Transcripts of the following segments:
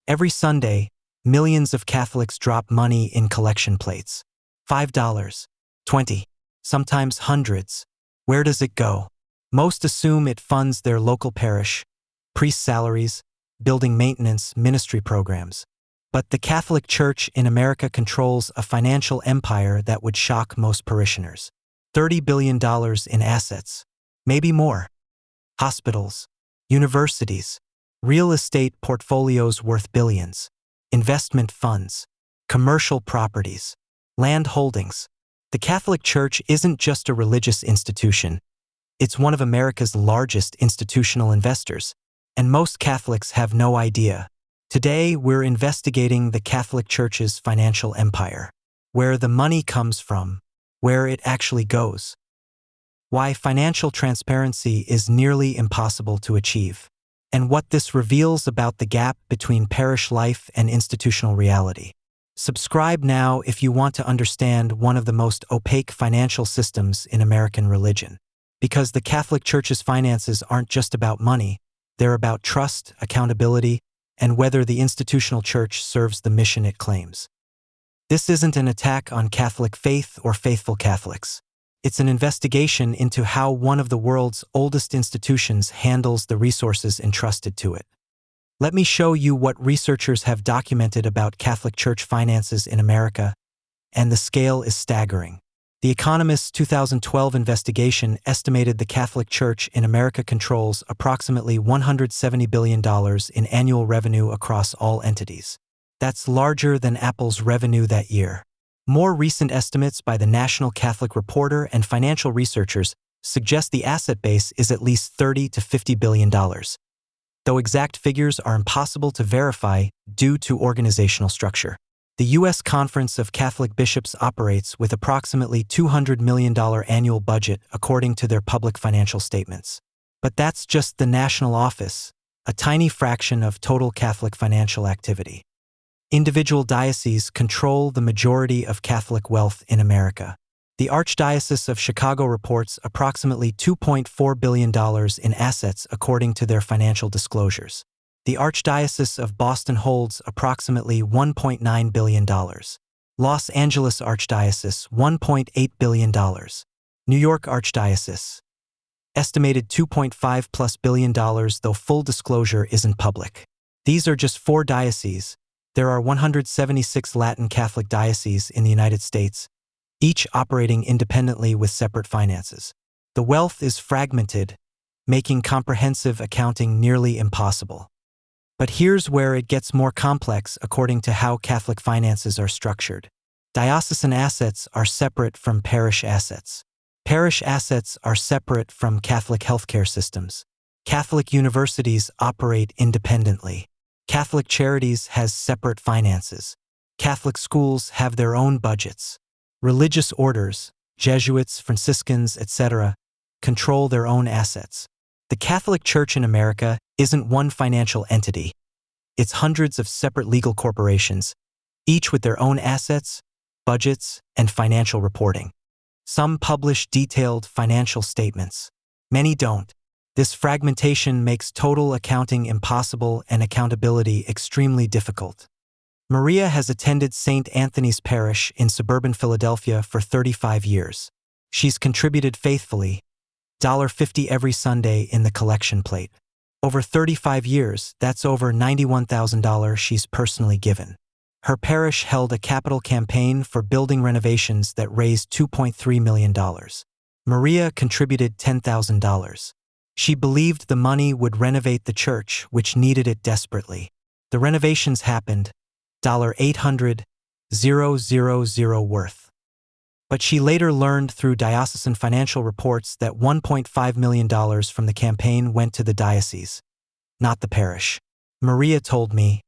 Every Sunday, millions of Catholics drop money in collection plates. $5, 20, sometimes hundreds. Where does it go? Most assume it funds their local parish, priest salaries, building maintenance, ministry programs. But the Catholic Church in America controls a financial empire that would shock most parishioners. $30 billion in assets, maybe more. Hospitals, universities, real estate portfolios worth billions, investment funds, commercial properties, land holdings. The Catholic Church isn't just a religious institution. It's one of America's largest institutional investors, and most Catholics have no idea. Today, we're investigating the Catholic Church's financial empire, where the money comes from, where it actually goes, why financial transparency is nearly impossible to achieve, and what this reveals about the gap between parish life and institutional reality. Subscribe now if you want to understand one of the most opaque financial systems in American religion. Because the Catholic Church's finances aren't just about money, they're about trust, accountability, and whether the institutional church serves the mission it claims. This isn't an attack on Catholic faith or faithful Catholics. It's an investigation into how one of the world's oldest institutions handles the resources entrusted to it. Let me show you what researchers have documented about Catholic Church finances in America, and the scale is staggering. The Economist's 2012 investigation estimated the Catholic Church in America controls approximately $170 billion in annual revenue across all entities. That's larger than Apple's revenue that year. More recent estimates by the National Catholic Reporter and financial researchers suggest the asset base is at least $30 to $50 billion. Though exact figures are impossible to verify due to organizational structure. The U.S. Conference of Catholic Bishops operates with approximately $200 million annual budget according to their public financial statements. But that's just the national office, a tiny fraction of total Catholic financial activity. Individual dioceses control the majority of Catholic wealth in America. The Archdiocese of Chicago reports approximately $2.4 billion in assets according to their financial disclosures. The Archdiocese of Boston holds approximately $1.9 billion. Los Angeles Archdiocese, $1.8 billion. New York Archdiocese, estimated $2.5+ billion, though full disclosure isn't public. These are just 4 dioceses. There are 176 Latin Catholic dioceses in the United States, each operating independently with separate finances. The wealth is fragmented, making comprehensive accounting nearly impossible. But here's where it gets more complex according to how Catholic finances are structured. Diocesan assets are separate from parish assets. Parish assets are separate from Catholic healthcare systems. Catholic universities operate independently. Catholic charities has separate finances. Catholic schools have their own budgets. Religious orders, Jesuits, Franciscans, etc., control their own assets. The Catholic Church in America isn't one financial entity. It's hundreds of separate legal corporations, each with their own assets, budgets, and financial reporting. Some publish detailed financial statements. Many don't. This fragmentation makes total accounting impossible and accountability extremely difficult. Maria has attended St. Anthony's Parish in suburban Philadelphia for 35 years. She's contributed faithfully, $50 every Sunday in the collection plate. Over 35 years, that's over $91,000 she's personally given. Her parish held a capital campaign for building renovations that raised $2.3 million. Maria contributed $10,000. She believed the money would renovate the church, which needed it desperately. The renovations happened, $800,000 worth. But she later learned through diocesan financial reports that $1.5 million from the campaign went to the diocese, not the parish. Maria told me,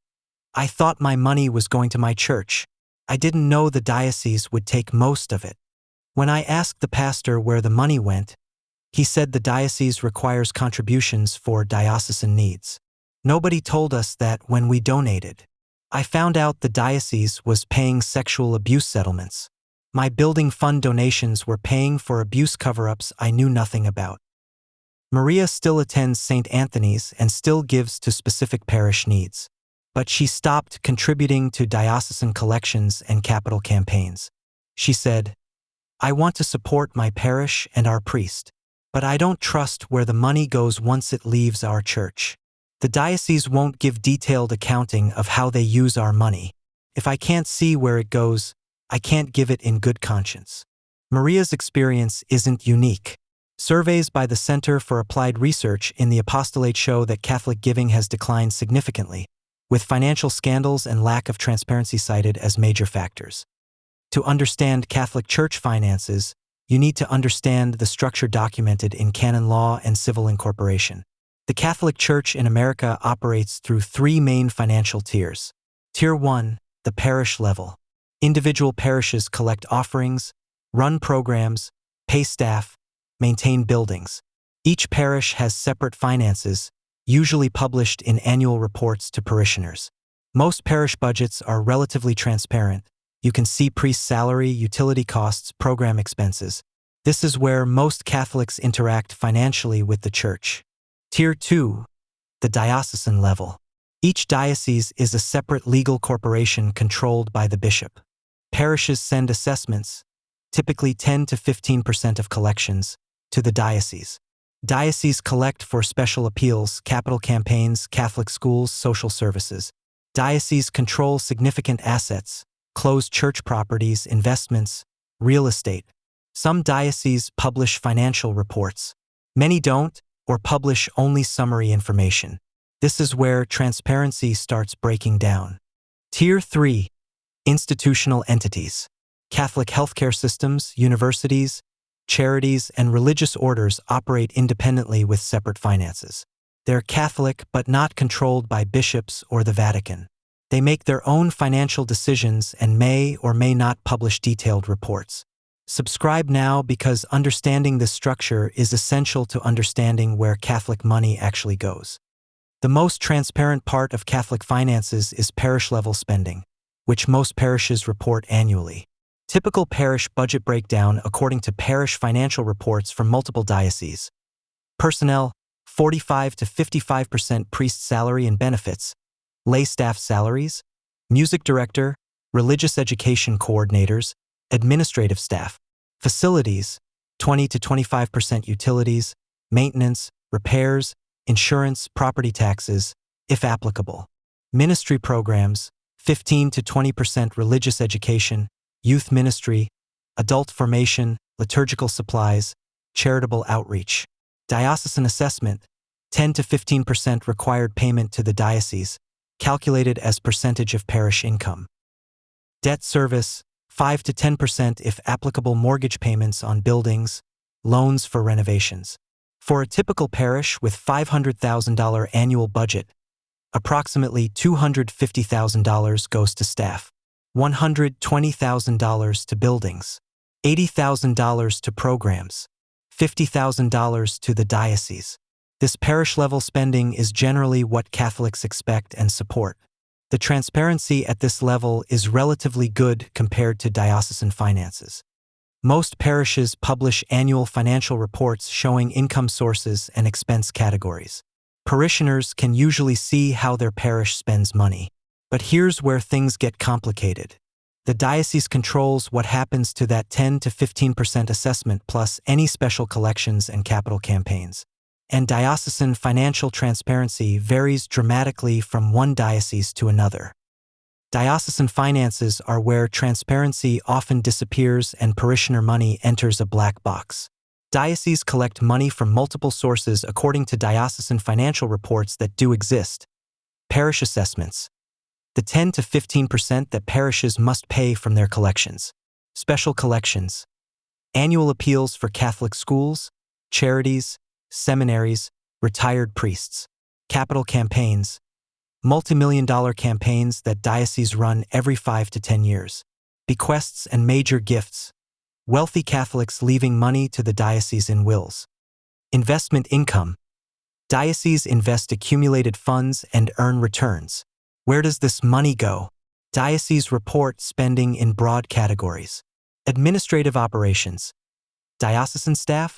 "I thought my money was going to my church. I didn't know the diocese would take most of it. When I asked the pastor where the money went, he said the diocese requires contributions for diocesan needs. Nobody told us that when we donated. I found out the diocese was paying sexual abuse settlements. My building fund donations were paying for abuse cover-ups I knew nothing about." Maria still attends St. Anthony's and still gives to specific parish needs. but she stopped contributing to diocesan collections and capital campaigns. She said, "I want to support my parish and our priest, but I don't trust where the money goes once it leaves our church. The diocese won't give detailed accounting of how they use our money. If I can't see where it goes, I can't give it in good conscience." Maria's experience isn't unique. Surveys by the Center for Applied Research in the Apostolate show that Catholic giving has declined significantly, with financial scandals and lack of transparency cited as major factors. To understand Catholic Church finances, you need to understand the structure documented in canon law and civil incorporation. The Catholic Church in America operates through three main financial tiers. Tier 1, the parish level. Individual parishes collect offerings, run programs, pay staff, maintain buildings. Each parish has separate finances, usually published in annual reports to parishioners. Most parish budgets are relatively transparent. You can see priest salary, utility costs, program expenses. This is where most Catholics interact financially with the Church. Tier 2, the diocesan level. Each diocese is a separate legal corporation controlled by the bishop. Parishes send assessments, typically 10 to 15% of collections, to the diocese. Dioceses collect for special appeals, capital campaigns, Catholic schools, social services. Dioceses control significant assets, closed church properties, investments, real estate. Some dioceses publish financial reports. Many don't, or publish only summary information. This is where transparency starts breaking down. Tier 3, institutional entities. Catholic healthcare systems, universities, charities, and religious orders operate independently with separate finances. They're Catholic but not controlled by bishops or the Vatican. They make their own financial decisions and may or may not publish detailed reports. Subscribe now because understanding this structure is essential to understanding where Catholic money actually goes. The most transparent part of Catholic finances is parish-level spending, which most parishes report annually. Typical parish budget breakdown according to parish financial reports from multiple dioceses. Personnel, 45 to 55% priest salary and benefits, lay staff salaries, music director, religious education coordinators, administrative staff. Facilities, 20 to 25% utilities, maintenance, repairs, insurance, property taxes, if applicable. Ministry programs, 15 to 20% religious education, youth ministry, adult formation, liturgical supplies, charitable outreach. Diocesan assessment, 10 to 15% required payment to the diocese, calculated as percentage of parish income. Debt service, 5 to 10% if applicable mortgage payments on buildings, loans for renovations. For a typical parish with $500,000 annual budget, approximately $250,000 goes to staff, $120,000 to buildings, $80,000 to programs, $50,000 to the diocese. This parish-level spending is generally what Catholics expect and support. The transparency at this level is relatively good compared to diocesan finances. Most parishes publish annual financial reports showing income sources and expense categories. Parishioners can usually see how their parish spends money. But here's where things get complicated. The diocese controls what happens to that 10 to 15% assessment plus any special collections and capital campaigns. And diocesan financial transparency varies dramatically from one diocese to another. Diocesan finances are where transparency often disappears and parishioner money enters a black box. Dioceses collect money from multiple sources according to diocesan financial reports that do exist. Parish assessments. The 10 to 15% that parishes must pay from their collections. Special collections. Annual appeals for Catholic schools, charities, seminaries, retired priests. Capital campaigns. Multi-million-dollar campaigns that dioceses run every 5 to 10 years. Bequests and major gifts. Wealthy Catholics leaving money to the diocese in wills. Investment income. Dioceses invest accumulated funds and earn returns. Where does this money go? Dioceses report spending in broad categories. Administrative operations. Diocesan staff,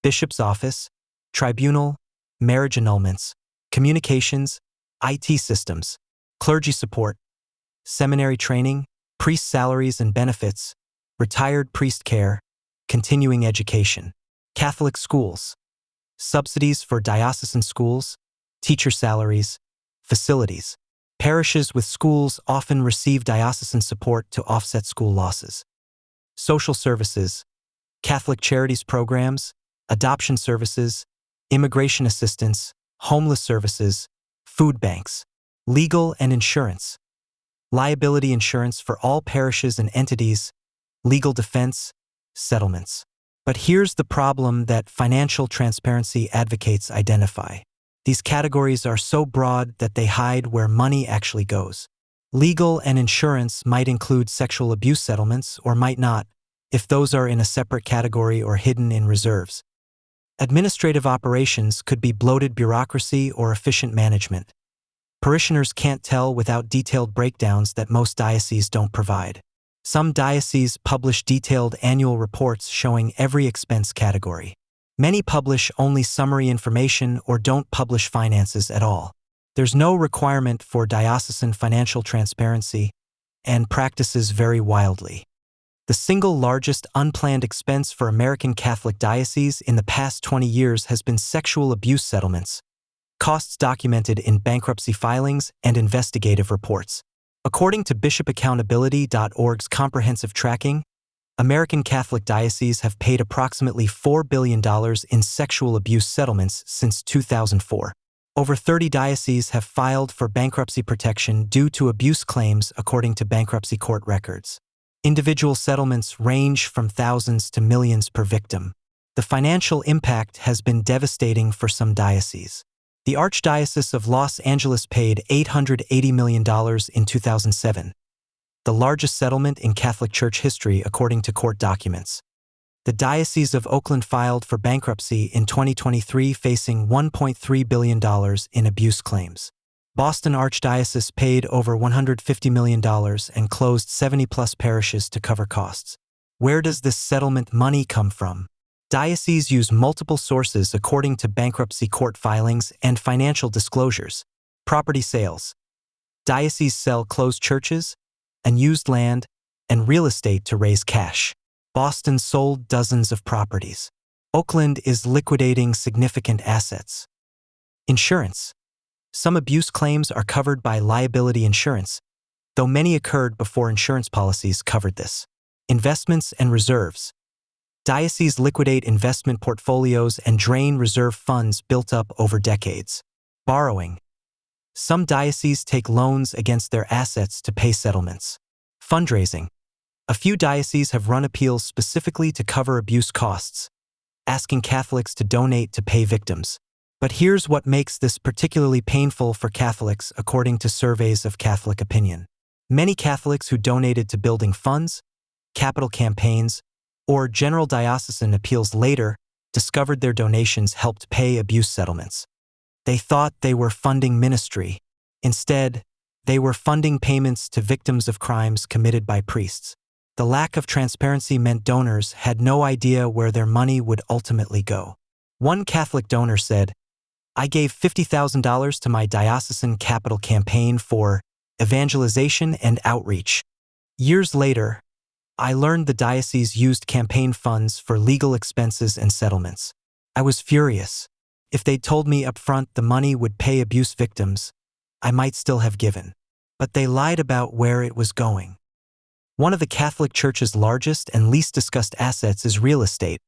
bishop's office, tribunal, marriage annulments, communications, IT systems, Clergy support, seminary training, priest salaries and benefits, retired priest care, continuing education. Catholic schools, subsidies for diocesan schools, teacher salaries, facilities. Parishes with schools often receive diocesan support to offset school losses. Social services, Catholic charities programs, adoption services, immigration assistance, homeless services, food banks. Legal and insurance, liability insurance for all parishes and entities, legal defense, settlements. But here's the problem that financial transparency advocates identify. These categories are so broad that they hide where money actually goes. Legal and insurance might include sexual abuse settlements or might not, if those are in a separate category or hidden in reserves. Administrative operations could be bloated bureaucracy or efficient management. Parishioners can't tell without detailed breakdowns that most dioceses don't provide. Some dioceses publish detailed annual reports showing every expense category. Many publish only summary information or don't publish finances at all. There's no requirement for diocesan financial transparency, and practices vary wildly. The single largest unplanned expense for American Catholic dioceses in the past 20 years has been sexual abuse settlements, costs documented in bankruptcy filings and investigative reports. According to bishopaccountability.org's comprehensive tracking, American Catholic dioceses have paid approximately $4 billion in sexual abuse settlements since 2004. Over 30 dioceses have filed for bankruptcy protection due to abuse claims according to bankruptcy court records. Individual settlements range from thousands to millions per victim. The financial impact has been devastating for some dioceses. The Archdiocese of Los Angeles paid $880 million in 2007, the largest settlement in Catholic Church history according to court documents. The Diocese of Oakland filed for bankruptcy in 2023, facing $1.3 billion in abuse claims. Boston Archdiocese paid over $150 million and closed 70-plus parishes to cover costs. Where does this settlement money come from? Dioceses use multiple sources according to bankruptcy court filings and financial disclosures. Property sales. Dioceses sell closed churches, unused land, and real estate to raise cash. Boston sold dozens of properties. Oakland is liquidating significant assets. Insurance. Some abuse claims are covered by liability insurance, though many occurred before insurance policies covered this. Investments and reserves. Dioceses liquidate investment portfolios and drain reserve funds built up over decades. Borrowing. Some dioceses take loans against their assets to pay settlements. Fundraising. A few dioceses have run appeals specifically to cover abuse costs, asking Catholics to donate to pay victims. But here's what makes this particularly painful for Catholics according to surveys of Catholic opinion. Many Catholics who donated to building funds, capital campaigns, or general diocesan appeals later discovered their donations helped pay abuse settlements. They thought they were funding ministry. Instead, they were funding payments to victims of crimes committed by priests. The lack of transparency meant donors had no idea where their money would ultimately go. One Catholic donor said, "I gave $50,000 to my diocesan capital campaign for evangelization and outreach. Years later, I learned the diocese used campaign funds for legal expenses and settlements. I was furious. If they'd told me up front the money would pay abuse victims, I might still have given. But they lied about where it was going." One of the Catholic Church's largest and least discussed assets is real estate,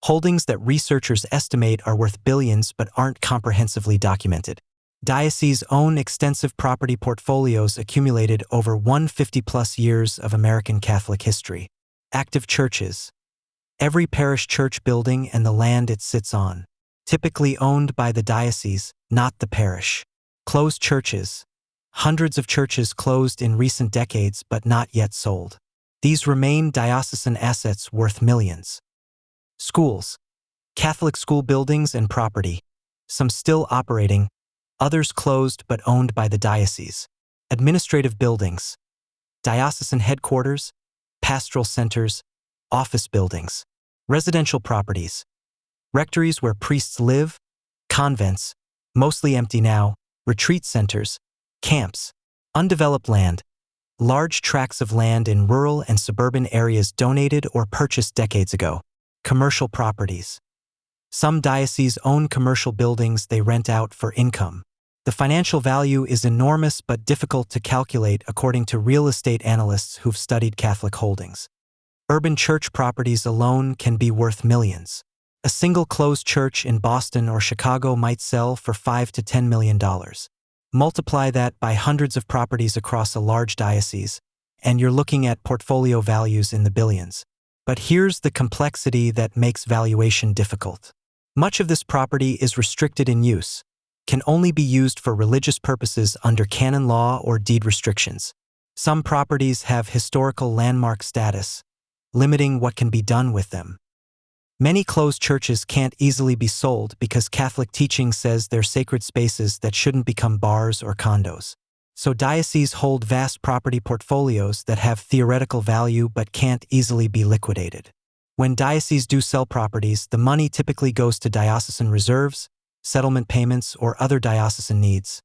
holdings that researchers estimate are worth billions but aren't comprehensively documented. Dioceses own extensive property portfolios accumulated over 150-plus years of American Catholic history. Active churches. Every parish church building and the land it sits on, typically owned by the diocese, not the parish. Closed churches. Hundreds of churches closed in recent decades but not yet sold. These remain diocesan assets worth millions. Schools. Catholic school buildings and property, some still operating, others closed but owned by the diocese. Administrative buildings. Diocesan headquarters, pastoral centers, office buildings. Residential properties. Rectories where priests live, convents, mostly empty now, retreat centers, camps. Undeveloped land. Large tracts of land in rural and suburban areas donated or purchased decades ago. Commercial properties. Some dioceses own commercial buildings they rent out for income. The financial value is enormous but difficult to calculate according to real estate analysts who've studied Catholic holdings. Urban church properties alone can be worth millions. A single closed church in Boston or Chicago might sell for $5 to $10 million. Multiply that by hundreds of properties across a large diocese, and you're looking at portfolio values in the billions. But here's the complexity that makes valuation difficult. Much of this property is restricted in use, can only be used for religious purposes under canon law or deed restrictions. Some properties have historical landmark status, limiting what can be done with them. Many closed churches can't easily be sold because Catholic teaching says they're sacred spaces that shouldn't become bars or condos. So dioceses hold vast property portfolios that have theoretical value but can't easily be liquidated. When dioceses do sell properties, the money typically goes to diocesan reserves, settlement payments, or other diocesan needs,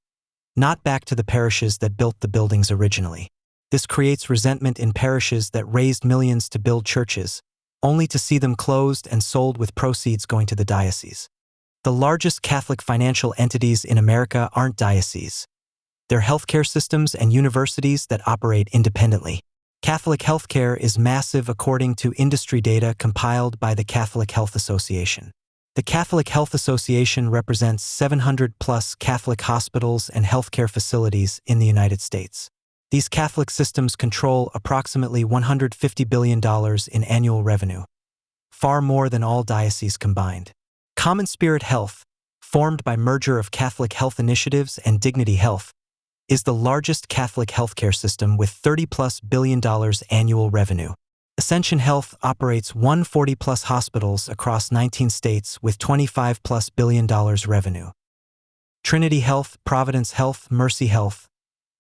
not back to the parishes that built the buildings originally. This creates resentment in parishes that raised millions to build churches, only to see them closed and sold with proceeds going to the diocese. The largest Catholic financial entities in America aren't dioceses. They're healthcare systems and universities that operate independently. Catholic healthcare is massive according to industry data compiled by the Catholic Health Association. The Catholic Health Association represents 700-plus Catholic hospitals and healthcare facilities in the United States. These Catholic systems control approximately $150 billion in annual revenue, far more than all dioceses combined. Common Spirit Health, formed by merger of Catholic Health Initiatives and Dignity Health, is the largest Catholic healthcare system with $30+ billion annual revenue. Ascension Health operates 140+ hospitals across 19 states with $25+ billion revenue. Trinity Health, Providence Health, Mercy Health,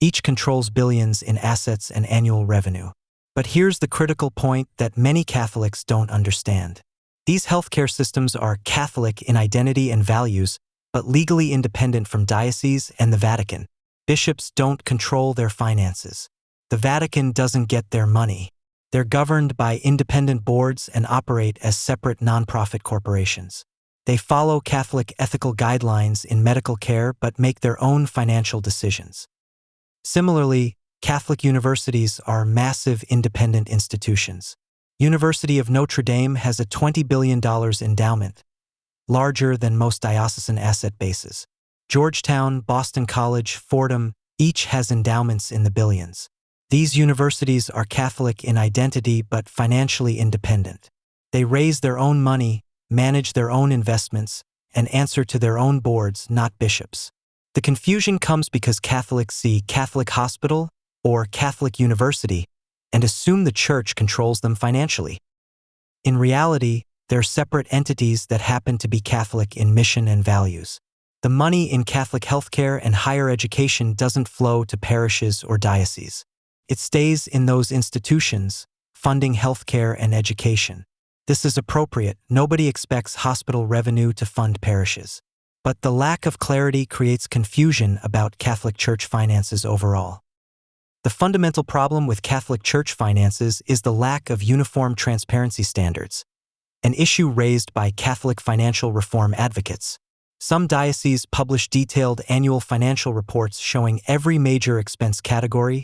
each controls billions in assets and annual revenue. But here's the critical point that many Catholics don't understand. These healthcare systems are Catholic in identity and values, but legally independent from dioceses and the Vatican. Bishops don't control their finances. The Vatican doesn't get their money. They're governed by independent boards and operate as separate nonprofit corporations. They follow Catholic ethical guidelines in medical care but make their own financial decisions. Similarly, Catholic universities are massive independent institutions. University of Notre Dame has a $20 billion endowment, larger than most diocesan asset bases. Georgetown, Boston College, Fordham, each has endowments in the billions. These universities are Catholic in identity but financially independent. They raise their own money, manage their own investments, and answer to their own boards, not bishops. The confusion comes because Catholics see Catholic hospital or Catholic university and assume the church controls them financially. In reality, they're separate entities that happen to be Catholic in mission and values. The money in Catholic healthcare and higher education doesn't flow to parishes or dioceses. It stays in those institutions, funding healthcare and education. This is appropriate. Nobody expects hospital revenue to fund parishes. But the lack of clarity creates confusion about Catholic Church finances overall. The fundamental problem with Catholic Church finances is the lack of uniform transparency standards, an issue raised by Catholic financial reform advocates. Some dioceses publish detailed annual financial reports showing every major expense category,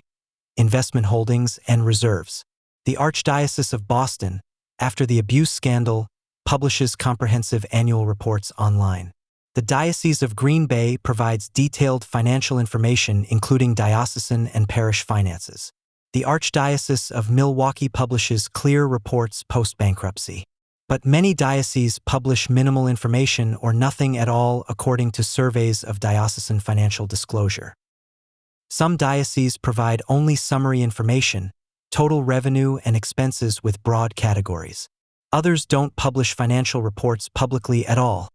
investment holdings, and reserves. The Archdiocese of Boston, after the abuse scandal, publishes comprehensive annual reports online. The Diocese of Green Bay provides detailed financial information including diocesan and parish finances. The Archdiocese of Milwaukee publishes clear reports post-bankruptcy. But many dioceses publish minimal information or nothing at all according to surveys of diocesan financial disclosure. Some dioceses provide only summary information, total revenue and expenses with broad categories. Others don't publish financial reports publicly at all,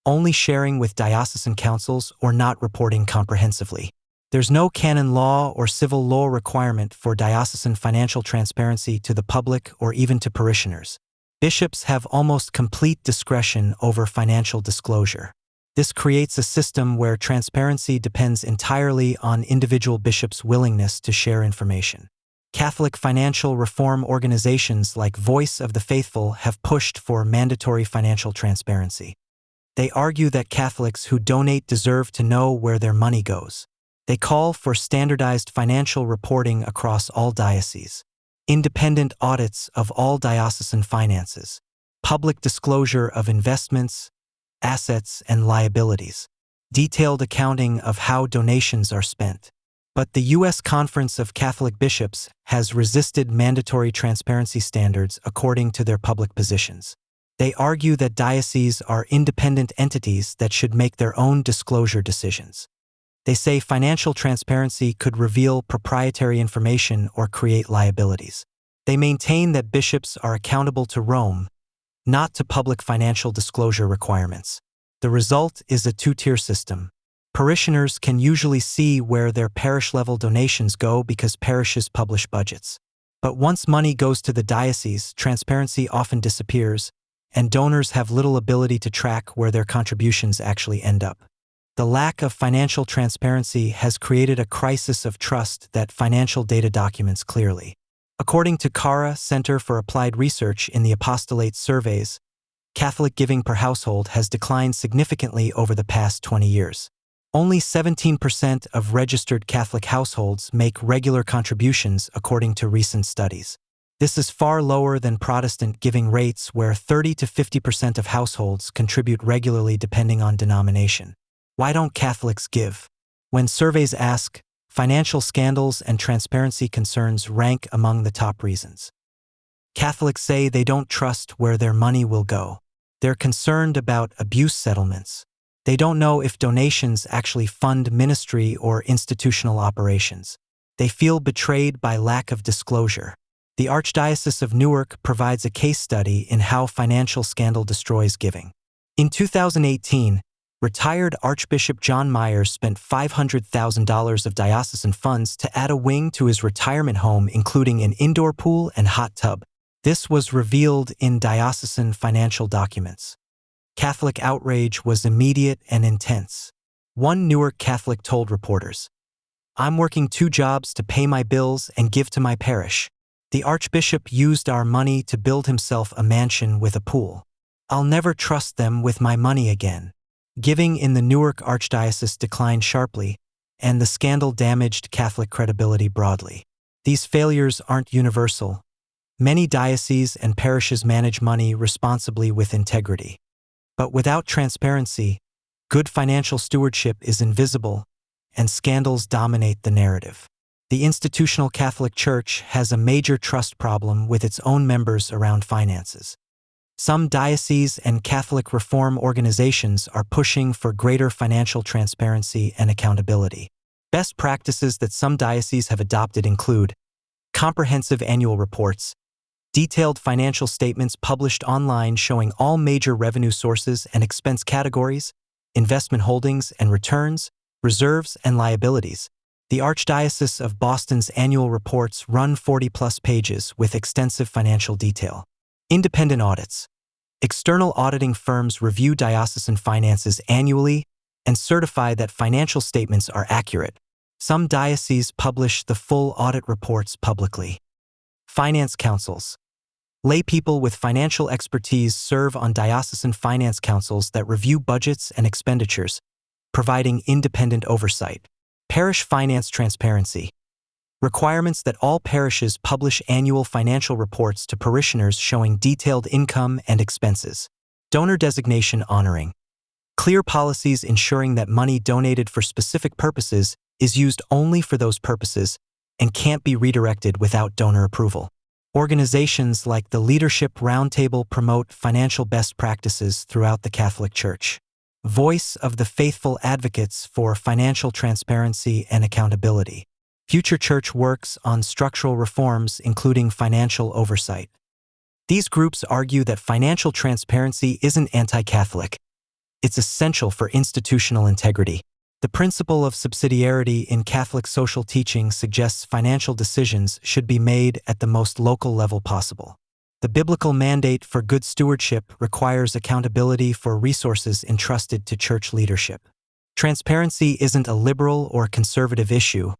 only sharing with diocesan councils or not reporting comprehensively. There's no canon law or civil law requirement for diocesan financial transparency to the public or even to parishioners. Bishops have almost complete discretion over financial disclosure. This creates a system where transparency depends entirely on individual bishops' willingness to share information. Catholic financial reform organizations like Voice of the Faithful have pushed for mandatory financial transparency. They argue that Catholics who donate deserve to know where their money goes. They call for standardized financial reporting across all dioceses, independent audits of all diocesan finances, public disclosure of investments, assets, and liabilities, detailed accounting of how donations are spent. But the U.S. Conference of Catholic Bishops has resisted mandatory transparency standards according to their public positions. They argue that dioceses are independent entities that should make their own disclosure decisions. They say financial transparency could reveal proprietary information or create liabilities. They maintain that bishops are accountable to Rome, not to public financial disclosure requirements. The result is a two-tier system. Parishioners can usually see where their parish-level donations go because parishes publish budgets. But once money goes to the diocese, transparency often disappears, and donors have little ability to track where their contributions actually end up. The lack of financial transparency has created a crisis of trust that financial data documents clearly. According to CARA, Center for Applied Research in the Apostolate surveys, Catholic giving per household has declined significantly over the past 20 years. Only 17% of registered Catholic households make regular contributions according to recent studies. This is far lower than Protestant giving rates where 30 to 50% of households contribute regularly depending on denomination. Why don't Catholics give? When surveys ask, financial scandals and transparency concerns rank among the top reasons. Catholics say they don't trust where their money will go. They're concerned about abuse settlements. They don't know if donations actually fund ministry or institutional operations. They feel betrayed by lack of disclosure. The Archdiocese of Newark provides a case study in how financial scandal destroys giving. In 2018, retired Archbishop John Myers spent $500,000 of diocesan funds to add a wing to his retirement home, including an indoor pool and hot tub. This was revealed in diocesan financial documents. Catholic outrage was immediate and intense. One Newark Catholic told reporters, "I'm working 2 jobs to pay my bills and give to my parish. The Archbishop used our money to build himself a mansion with a pool. I'll never trust them with my money again." Giving in the Newark Archdiocese declined sharply, and the scandal damaged Catholic credibility broadly. These failures aren't universal. Many dioceses and parishes manage money responsibly with integrity. But without transparency, good financial stewardship is invisible, and scandals dominate the narrative. The institutional Catholic Church has a major trust problem with its own members around finances. Some dioceses and Catholic reform organizations are pushing for greater financial transparency and accountability. Best practices that some dioceses have adopted include comprehensive annual reports, detailed financial statements published online showing all major revenue sources and expense categories, investment holdings and returns, reserves and liabilities. The Archdiocese of Boston's annual reports run 40-plus pages with extensive financial detail. Independent audits. External auditing firms review diocesan finances annually and certify that financial statements are accurate. Some dioceses publish the full audit reports publicly. Finance councils. Laypeople with financial expertise serve on diocesan finance councils that review budgets and expenditures, providing independent oversight. Parish finance transparency. Requirements that all parishes publish annual financial reports to parishioners showing detailed income and expenses. Donor designation honoring. Clear policies ensuring that money donated for specific purposes is used only for those purposes and can't be redirected without donor approval. Organizations like the Leadership Roundtable promote financial best practices throughout the Catholic Church. Voice of the Faithful advocates for financial transparency and accountability. Future Church works on structural reforms, including financial oversight. These groups argue that financial transparency isn't anti-Catholic. It's essential for institutional integrity. The principle of subsidiarity in Catholic social teaching suggests financial decisions should be made at the most local level possible. The biblical mandate for good stewardship requires accountability for resources entrusted to church leadership. Transparency isn't a liberal or conservative issue,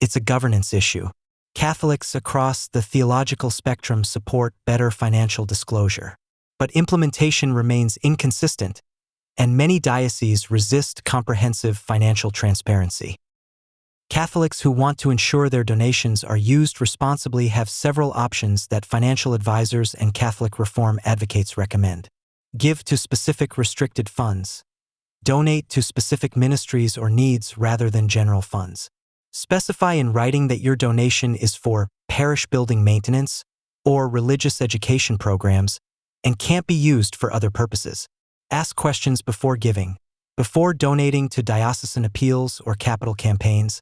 it's a governance issue. Catholics across the theological spectrum support better financial disclosure. But implementation remains inconsistent, and many dioceses resist comprehensive financial transparency. Catholics who want to ensure their donations are used responsibly have several options that financial advisors and Catholic reform advocates recommend. Give to specific restricted funds. Donate to specific ministries or needs rather than general funds. Specify in writing that your donation is for parish building maintenance or religious education programs and can't be used for other purposes. Ask questions before giving. Before donating to diocesan appeals or capital campaigns,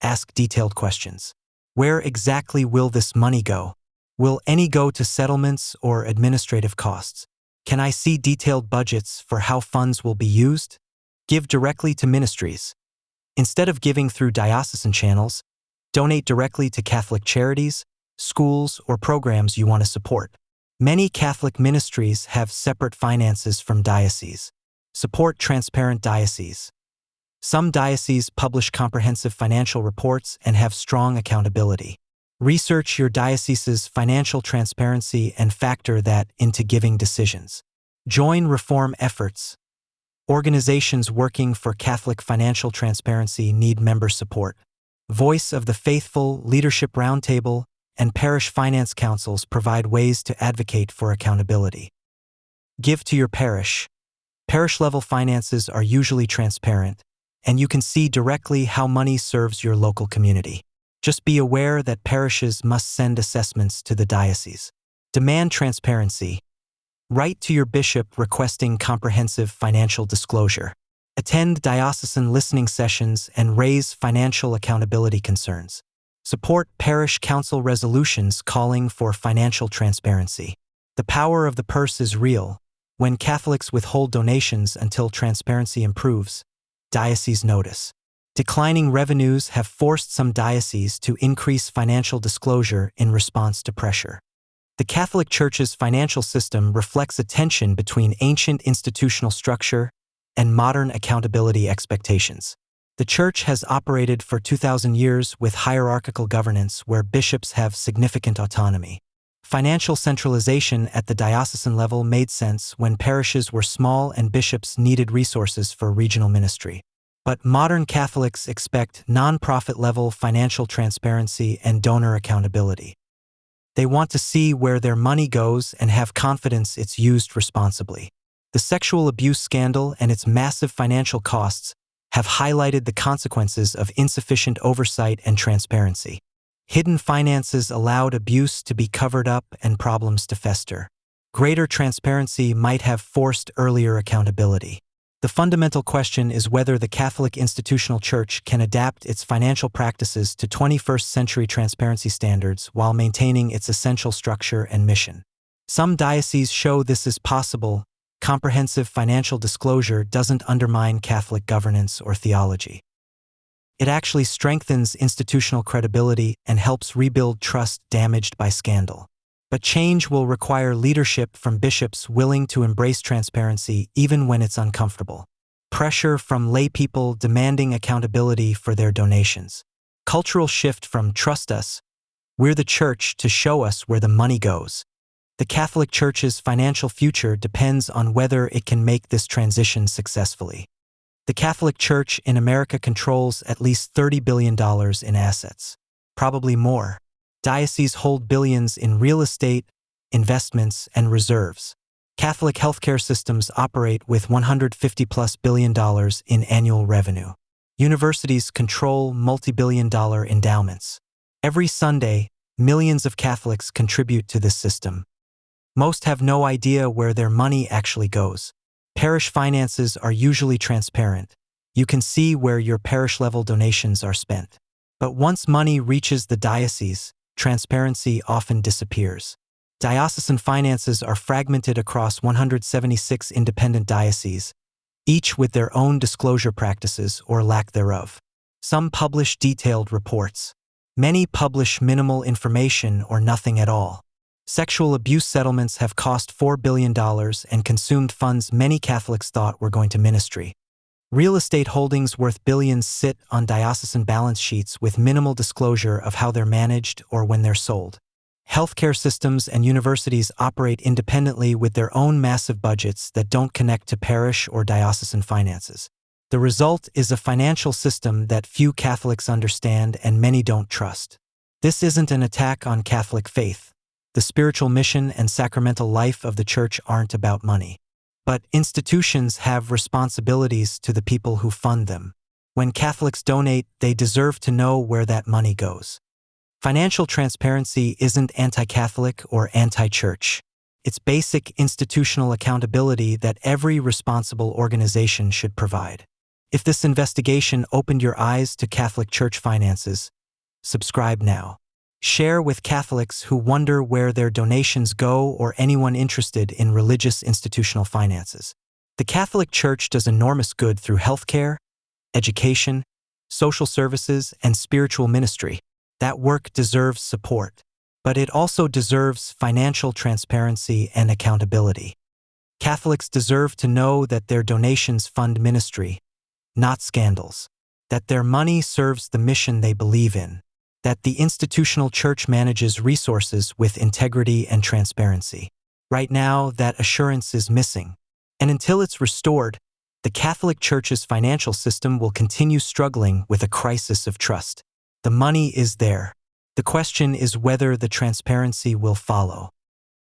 ask detailed questions. Where exactly will this money go? Will any go to settlements or administrative costs? Can I see detailed budgets for how funds will be used? Give directly to ministries. Instead of giving through diocesan channels, donate directly to Catholic charities, schools, or programs you want to support. Many Catholic ministries have separate finances from dioceses. Support transparent dioceses. Some dioceses publish comprehensive financial reports and have strong accountability. Research your diocese's financial transparency and factor that into giving decisions. Join reform efforts. Organizations working for Catholic financial transparency need member support. Voice of the Faithful, Leadership Roundtable, and parish finance councils provide ways to advocate for accountability. Give to your parish. Parish-level finances are usually transparent, and you can see directly how money serves your local community. Just be aware that parishes must send assessments to the diocese. Demand transparency. Write to your bishop requesting comprehensive financial disclosure. Attend diocesan listening sessions and raise financial accountability concerns. Support parish council resolutions calling for financial transparency. The power of the purse is real. When Catholics withhold donations until transparency improves, dioceses notice. Declining revenues have forced some dioceses to increase financial disclosure in response to pressure. The Catholic Church's financial system reflects a tension between ancient institutional structure and modern accountability expectations. The Church has operated for 2,000 years with hierarchical governance where bishops have significant autonomy. Financial centralization at the diocesan level made sense when parishes were small and bishops needed resources for regional ministry. But modern Catholics expect nonprofit-level financial transparency and donor accountability. They want to see where their money goes and have confidence it's used responsibly. The sexual abuse scandal and its massive financial costs have highlighted the consequences of insufficient oversight and transparency. Hidden finances allowed abuse to be covered up and problems to fester. Greater transparency might have forced earlier accountability. The fundamental question is whether the Catholic institutional church can adapt its financial practices to 21st century transparency standards while maintaining its essential structure and mission. Some dioceses show this is possible. Comprehensive financial disclosure doesn't undermine Catholic governance or theology. It actually strengthens institutional credibility and helps rebuild trust damaged by scandal. But change will require leadership from bishops willing to embrace transparency even when it's uncomfortable. Pressure from lay people demanding accountability for their donations. Cultural shift from "trust us, we're the church" to "show us where the money goes." The Catholic Church's financial future depends on whether it can make this transition successfully. The Catholic Church in America controls at least $30 billion in assets. Probably more. Dioceses hold billions in real estate, investments, and reserves. Catholic healthcare systems operate with $150+ billion in annual revenue. Universities control multi-billion-dollar endowments. Every Sunday, millions of Catholics contribute to this system. Most have no idea where their money actually goes. Parish finances are usually transparent. You can see where your parish-level donations are spent. But once money reaches the diocese, transparency often disappears. Diocesan finances are fragmented across 176 independent dioceses, each with their own disclosure practices or lack thereof. Some publish detailed reports. Many publish minimal information or nothing at all. Sexual abuse settlements have cost $4 billion and consumed funds many Catholics thought were going to ministry. Real estate holdings worth billions sit on diocesan balance sheets with minimal disclosure of how they're managed or when they're sold. Healthcare systems and universities operate independently with their own massive budgets that don't connect to parish or diocesan finances. The result is a financial system that few Catholics understand and many don't trust. This isn't an attack on Catholic faith. The spiritual mission and sacramental life of the Church aren't about money. But institutions have responsibilities to the people who fund them. When Catholics donate, they deserve to know where that money goes. Financial transparency isn't anti-Catholic or anti-Church. It's basic institutional accountability that every responsible organization should provide. If this investigation opened your eyes to Catholic Church finances, subscribe now. Share with Catholics who wonder where their donations go or anyone interested in religious institutional finances. The Catholic Church does enormous good through healthcare, education, social services, and spiritual ministry. That work deserves support, but it also deserves financial transparency and accountability. Catholics deserve to know that their donations fund ministry, not scandals, that their money serves the mission they believe in, that the institutional Church manages resources with integrity and transparency. Right now, that assurance is missing, and until it's restored, the Catholic Church's financial system will continue struggling with a crisis of trust. The money is there. The question is whether the transparency will follow.